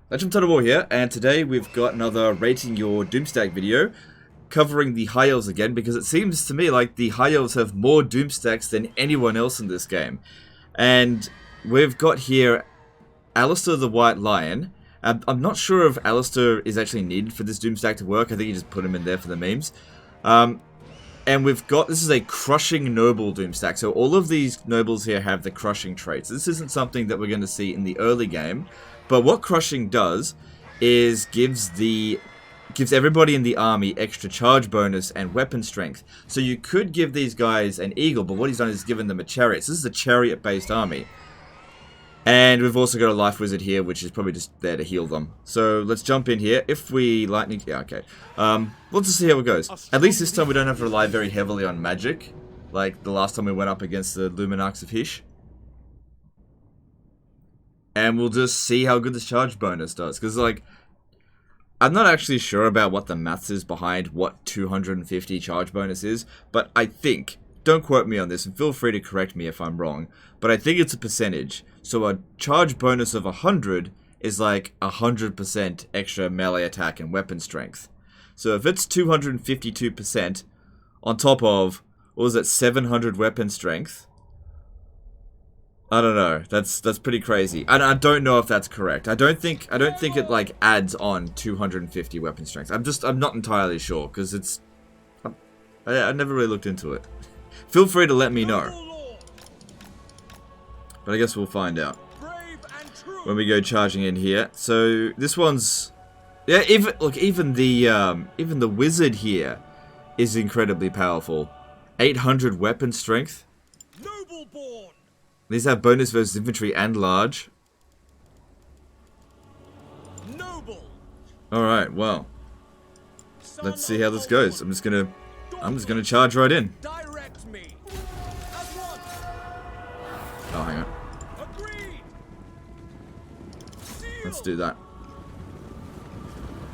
Legend Total War here, and today we've got another rating your Doomstack video covering the high elves again, because it seems to me like the high elves have more Doomstacks than anyone else in this game. And we've got here Alistair the White Lion. I'm not sure if Alistair is actually needed for this Doomstack to work. I think you just put him in there for the memes. And we've got, this is a crushing noble Doomstack, so all of these nobles here have the crushing traits. This isn't something that we're going to see in the early game. But what crushing does is gives everybody in the army extra charge bonus and weapon strength. So you could give these guys an eagle, but what he's done is given them a chariot. So this is a chariot based army. And we've also got a life wizard here, which is probably just there to heal them. So let's jump in here. If we lightning, yeah, okay. We'll just see how it goes. At least this time we don't have to rely very heavily on magic, like the last time we went up against the Luminarchs of Hysh. And we'll just see how good this charge bonus does. Because, like, I'm not actually sure about what the maths is behind what 250 charge bonus is. But I think, don't quote me on this, and feel free to correct me if I'm wrong, but I think it's a percentage. So a charge bonus of 100 is like 100% extra melee attack and weapon strength. So if it's 252% on top of, what was it, 700 weapon strength? I don't know. That's pretty crazy. And I don't know if that's correct. I don't think it like adds on 250 weapon strength. I'm not entirely sure because it's I never really looked into it. Feel free to let me know. But I guess we'll find out when we go charging in here. So this one's, yeah, even the wizard here is incredibly powerful. 800 weapon strength. These have bonus versus infantry and large. Alright, well. Let's see how this goes. I'm just gonna charge right in. Oh, hang on. Let's do that.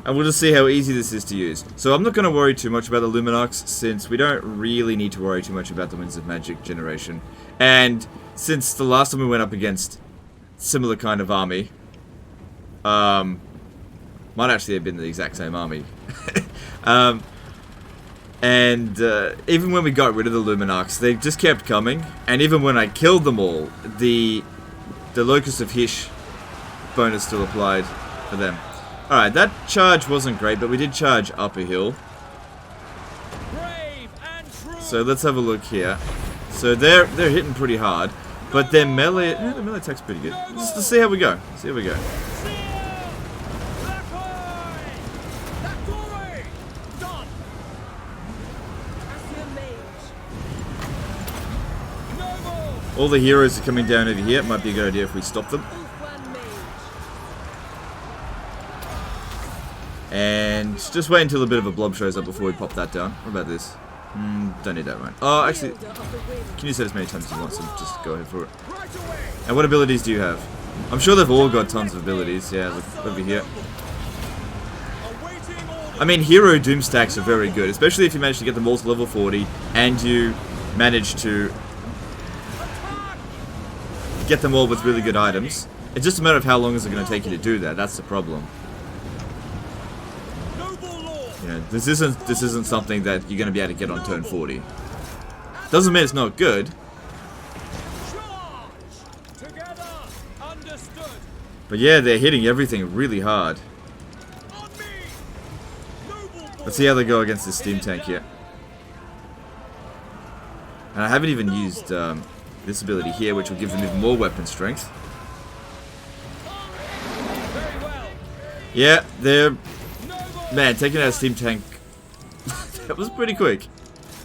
And we'll just see how easy this is to use. So I'm not going to worry too much about the Luminarchs, since we don't really need to worry too much about the Winds of Magic generation. And since the last time we went up against similar kind of army, might actually have been the exact same army. Even when we got rid of the Luminarchs, they just kept coming. And even when I killed them all, the Locust of Hysh bonus still applied for them. Alright, that charge wasn't great, but we did charge up a hill. So let's have a look here. So they're hitting pretty hard, but their melee, the melee attack's pretty good. Just to see how we go. See how we go. All the heroes are coming down over here. It might be a good idea if we stop them. And just wait until a bit of a blob shows up before we pop that down. What about this? Don't need that one. Oh, actually, can use that as many times as you want, so just go ahead for it. And what abilities do you have? I'm sure they've all got tons of abilities. Yeah, look over here. I mean, hero Doomstacks are very good, especially if you manage to get them all to level 40 and you manage to get them all with really good items. It's just a matter of how long is it going to take you to do that. That's the problem. You know, this isn't something that you're going to be able to get on turn 40. Doesn't mean it's not good. But yeah, they're hitting everything really hard. Let's see how they go against this steam tank here. And I haven't even used this ability here, which will give them even more weapon strength. Yeah, they're... Man, taking out a steam tank, that was pretty quick.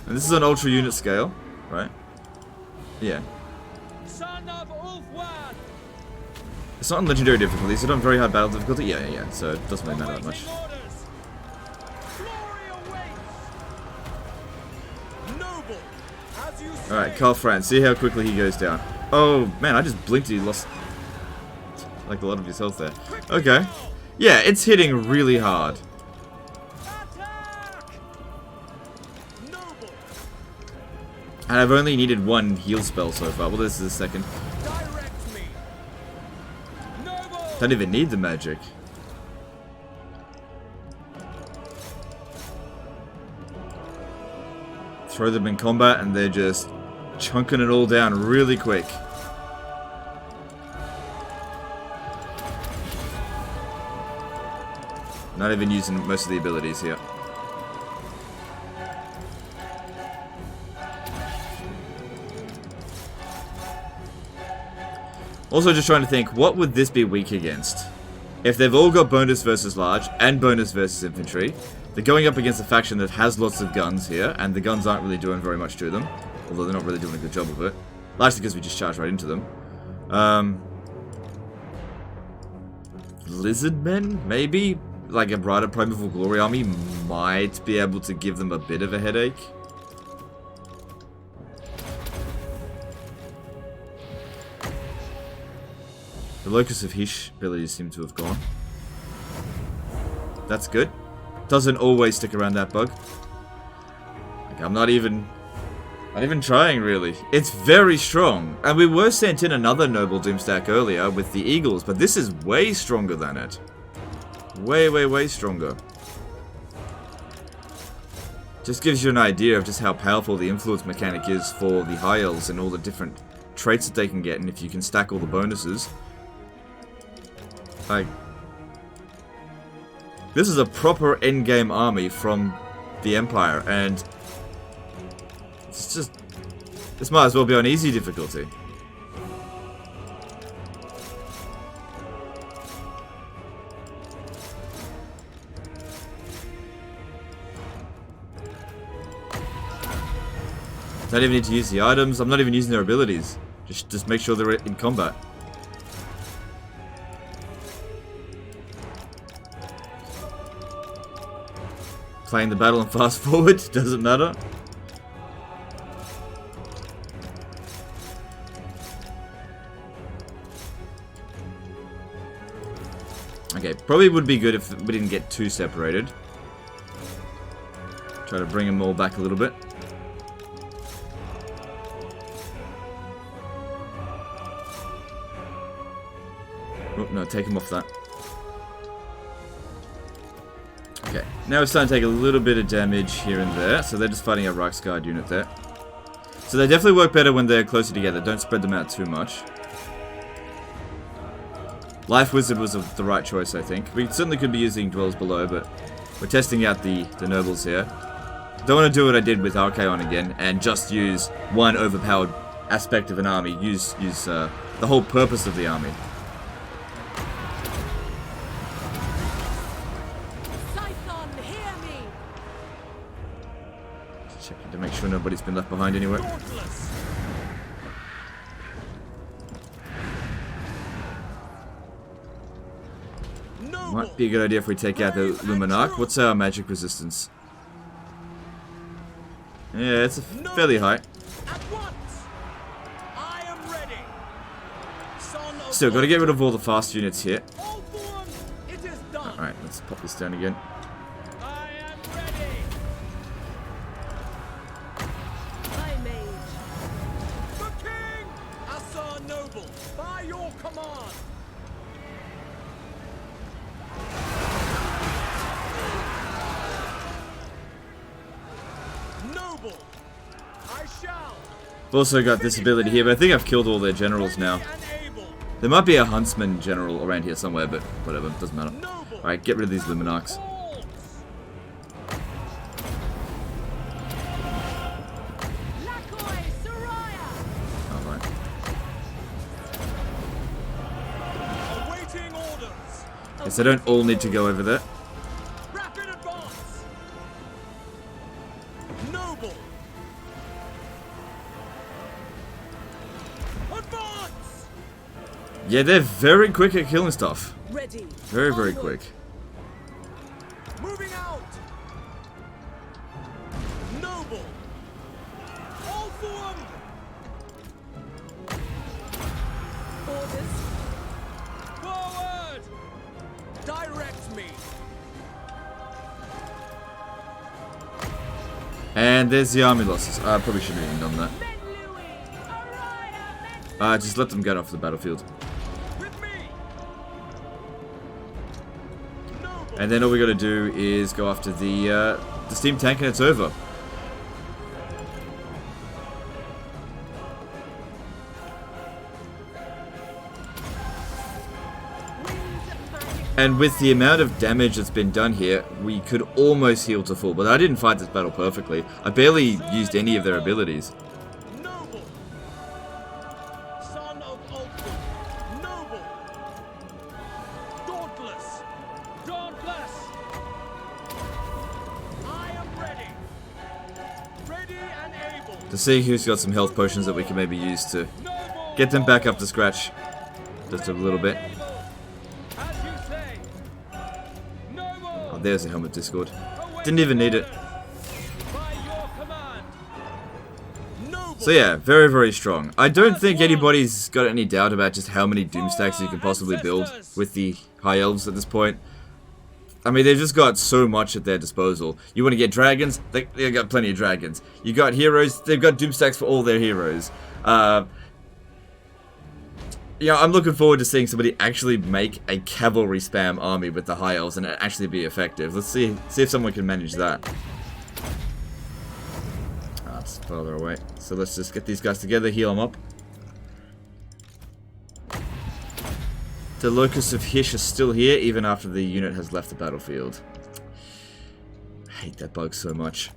And this is an ultra unit scale, right? Yeah. It's not on legendary difficulty, it's on very high battle difficulty. Yeah. So it doesn't really matter that much. Alright, Carl Franz, see how quickly he goes down. Oh, man, I just blinked and he lost like a lot of his health there. Okay. Yeah, it's hitting really hard. And I've only needed one heal spell so far. Well, this is the second. Don't even need the magic. throw them in combat and they're just chunking it all down really quick. Not even using most of the abilities here. Also just trying to think, what would this be weak against? If they've all got bonus versus large and bonus versus infantry, they're going up against a faction that has lots of guns here, and the guns aren't really doing very much to them. Although they're not really doing a good job of it. Largely because we just charge right into them. Lizard men, maybe? Like a brighter Primeval Glory army might be able to give them a bit of a headache. The Locus of Hish abilities seem to have gone. That's good. Doesn't always stick around that bug. Like, I'm not even trying, really. It's very strong. And we were sent in another Noble Doomstack earlier with the Eagles, but this is way stronger than it. Way, way, way stronger. Just gives you an idea of just how powerful the influence mechanic is for the High Elves and all the different traits that they can get, and if you can stack all the bonuses. Like, this is a proper endgame army from the Empire, and it's just, this might as well be on easy difficulty. Don't even need to use the items. I'm not even using their abilities. Just make sure they're in combat. Playing the battle and fast forward, doesn't matter. Okay, probably would be good if we didn't get too separated. Try to bring them all back a little bit. Oh, no, take him off that. Okay, now we're starting to take a little bit of damage here and there, so they're just fighting a Reichsguard unit there. So they definitely work better when they're closer together, don't spread them out too much. Life Wizard was the right choice, I think. We certainly could be using Dwellers Below, but we're testing out the nobles here. Don't want to do what I did with Archaon again, and just use one overpowered aspect of an army. Use the whole purpose of the army. Checking to make sure nobody's been left behind anywhere. Might be a good idea if we take out the Luminarch. What's our magic resistance? Yeah, it's fairly high. Still, gotta get rid of all the fast units here. Alright, let's pop this down again. I've also got this ability here, but I think I've killed all their generals now. There might be a huntsman general around here somewhere, but whatever, doesn't matter. Alright, get rid of these Luminarchs. Alright. Guess they don't all need to go over there. Yeah, they're very quick at killing stuff. Very, very quick. Moving out. Noble. All for them. Orders. Forward. Direct me. And there's the army losses. I probably shouldn't have even done that. Just let them get off the battlefield. And then all we gotta do is go after the steam tank and it's over. And with the amount of damage that's been done here, we could almost heal to full. But I didn't fight this battle perfectly. I barely used any of their abilities. Noble. Son of Ulfric. Noble. Dauntless. Dauntless. I am ready. Ready and able. To see who's got some health potions that we can maybe use to Noble. get them back up to scratch. Just a little bit. As you say. Noble. Oh, there's a helmet discord. Didn't even need it. By your command. Noble. So yeah, very, very strong. I don't think anybody's got any doubt about just how many Doomstacks you can possibly build with the High Elves at this point. I mean, they've just got so much at their disposal. You want to get dragons? They've got plenty of dragons. You got heroes? They've got Doomstacks for all their heroes. Yeah, I'm looking forward to seeing somebody actually make a cavalry spam army with the High Elves and it actually be effective. Let's see if someone can manage that. That's farther away. So let's just get these guys together, heal them up. The Locusts of Hish are still here even after the unit has left the battlefield. I hate that bug so much.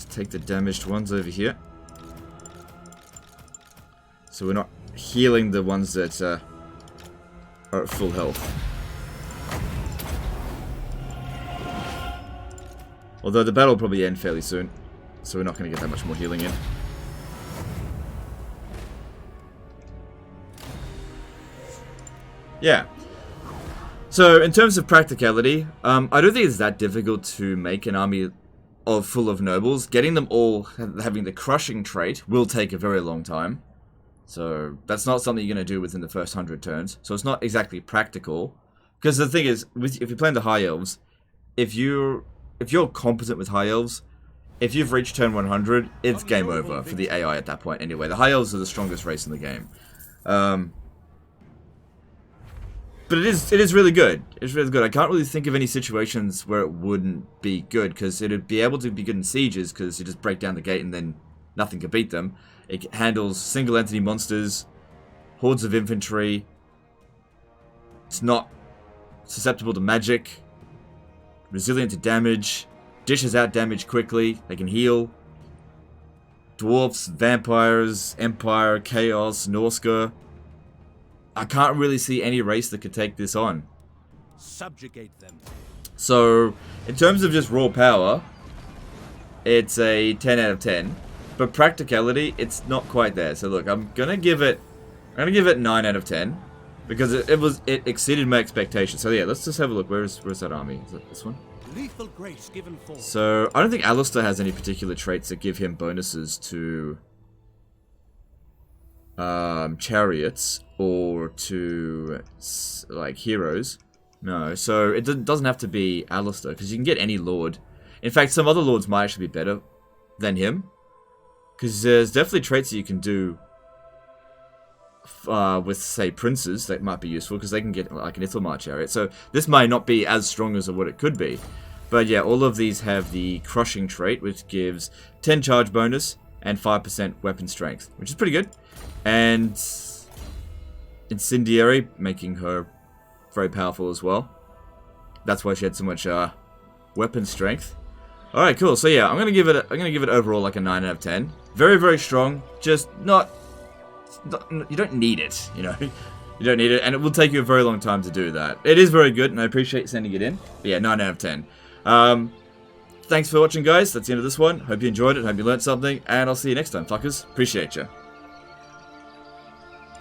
Take the damaged ones over here. So we're not healing the ones that are at full health. Although the battle will probably end fairly soon. So we're not going to get that much more healing in. Yeah. So in terms of practicality, I don't think it's that difficult to make an army full of nobles. Getting them all having the crushing trait will take a very long time. So that's not something you're going to do within the first 100 turns. So it's not exactly practical. Because the thing is, if you're playing the High Elves, if you're competent with High Elves, if you've reached turn 100, it's game over for the AI at that point anyway. The High Elves are the strongest race in the game. But it is really good. It's really good. I can't really think of any situations where it wouldn't be good, because it'd be able to be good in sieges, because you just break down the gate and then nothing can beat them. It handles single entity monsters, hordes of infantry. It's not susceptible to magic, resilient to damage, dishes out damage quickly, they can heal. Dwarfs, vampires, Empire, Chaos, Norska. I can't really see any race that could take this on. Subjugate them. So, in terms of just raw power, it's a 10 out of 10. But practicality, it's not quite there. So look, I'm gonna give it 9 out of 10. Because it exceeded my expectations. So yeah, let's just have a look. Where's that army? Is it this one? Lethal grace given forth. So, I don't think Alistair has any particular traits that give him bonuses to chariots or to like heroes. No, so it doesn't have to be Alistair, because you can get any lord. In fact, some other lords might actually be better than him, because there's definitely traits that you can do with, say, princes that might be useful, because they can get like an Ithamar chariot. So this might not be as strong as what it could be. But yeah, all of these have the crushing trait, which gives 10 charge bonus and 5% weapon strength, which is pretty good. And incendiary, making her very powerful as well. That's why she had so much weapon strength. All right, cool. So yeah, I'm gonna give it overall like a 9 out of 10. Very, very strong. Just not you don't need it, you know. You don't need it, and it will take you a very long time to do that. It is very good, and I appreciate sending it in. But yeah, 9 out of 10. Thanks for watching, guys. That's the end of this one. Hope you enjoyed it. Hope you learned something, and I'll see you next time, fuckers. Appreciate you.